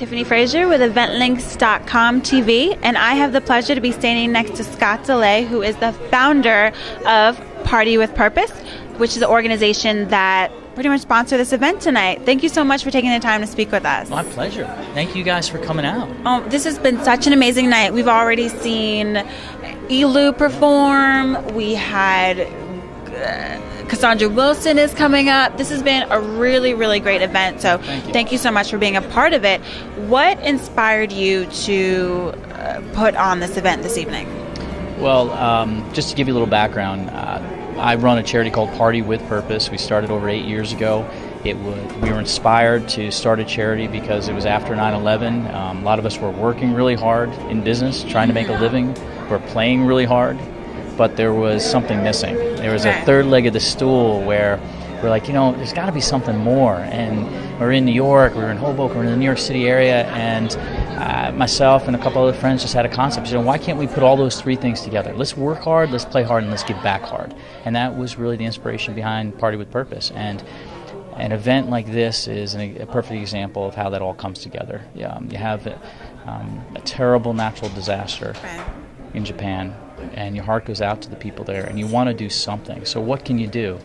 Tiffany Frazier with eventlinks.com TV, and I have the pleasure to be standing next to Scott Delea, who is the founder of Party with Purpose, which is the organization that pretty much sponsored this event tonight. Thank you so much for taking the time to speak with us. My pleasure. Thank you guys for coming out. This has been such an amazing night. We've already seen ELEW perform. We had Cassandra Wilson is coming up. This has been a really, really great event. So thank you so much for being a part of it. What inspired you to put on this event this evening? Well, just to give you a little background, I run a charity called Party with Purpose. We started over 8 years ago. We were inspired to start a charity because it was after 9/11. A lot of us were working really hard in business, trying to make a living. We're playing really hard, but there was something missing. There was a third leg of the stool where we're like, there's got to be something more. And we're in New York, we were in Hoboken, we're in the New York City area, and myself and a couple other friends just had a concept. Why can't we put all those three things together? Let's work hard, let's play hard, and let's give back hard. And that was really the inspiration behind Party with Purpose. And an event like this is a perfect example of how that all comes together. You have a terrible natural disaster in Japan, and your heart goes out to the people there, and you want to do something. So what can you do?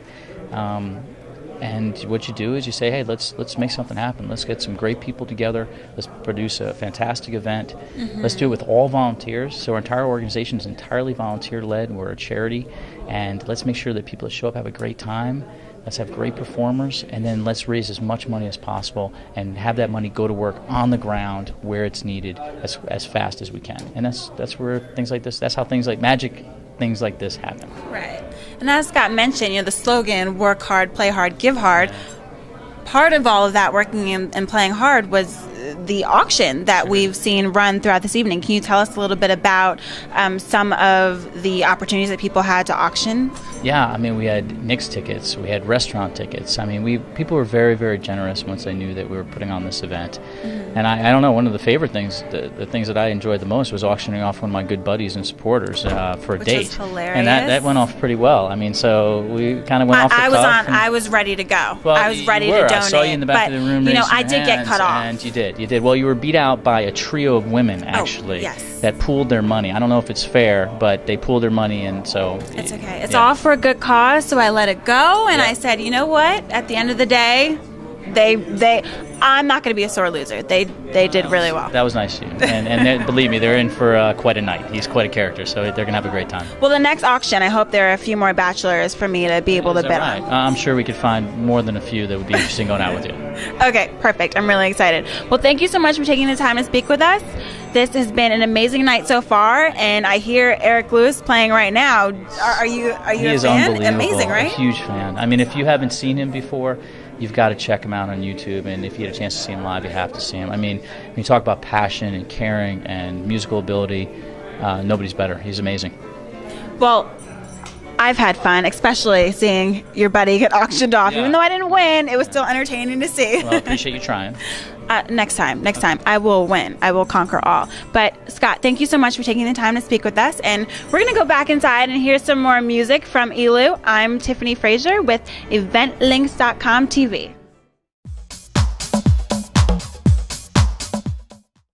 And what you do is you say, hey, let's make something happen. Let's get some great people together. Let's produce a fantastic event. Let's do it with all volunteers. So our entire organization is entirely volunteer-led. We're a charity. And let's make sure that people that show up have a great time. Let's have great performers. And then let's raise as much money as possible and have that money go to work on the ground where it's needed as fast as we can. And that's where things like this, that's how things like magic, things like this happen. Right. And as Scott mentioned, the slogan, work hard, play hard, give hard, part of all of that working and playing hard was the auction that we've seen run throughout this evening. Can you tell us a little bit about some of the opportunities that people had to auction? Yeah, we had Knicks tickets, we had restaurant tickets. People were very, very generous once they knew that we were putting on this event. And I don't know, one of the favorite things, the things that I enjoyed the most was auctioning off one of my good buddies and supporters for a date. Which was hilarious. And that went off pretty well. So we kind of went off the cuff. I was ready to go. Well, I was ready to donate. I saw you in the back of the room. I did get cut off. And you did. Well, you were beat out by a trio of women, actually, that pooled their money. I don't know if it's fair, but they pooled their money, and so... It's okay. It's all for a good cause, so I let it go, and I said, you know what? At the end of the day, I'm not going to be a sore loser. They did really well. That was nice of you. And believe me, they're in for quite a night. He's quite a character, so they're going to have a great time. Well, the next auction, I hope there are a few more bachelors for me to be able to bid on. I'm sure we could find more than a few that would be interested in going out with you. Okay, perfect. I'm really excited. Well, thank you so much for taking the time to speak with us. This has been an amazing night so far, and I hear Eric Lewis playing right now. Are you a fan? He is unbelievable. Amazing, right? A huge fan. If you haven't seen him before, you've got to check him out on YouTube, and if you get a chance to see him live, you have to see him. When you talk about passion and caring and musical ability, nobody's better. He's amazing. Well, I've had fun, especially seeing your buddy get auctioned off. Even though I didn't win, it was still entertaining to see. Well, I appreciate you trying. Next time, I will win. I will conquer all. But, Scott, thank you so much for taking the time to speak with us. And we're going to go back inside and hear some more music from ELEW. I'm Tiffany Frazier with eventlinks.com TV.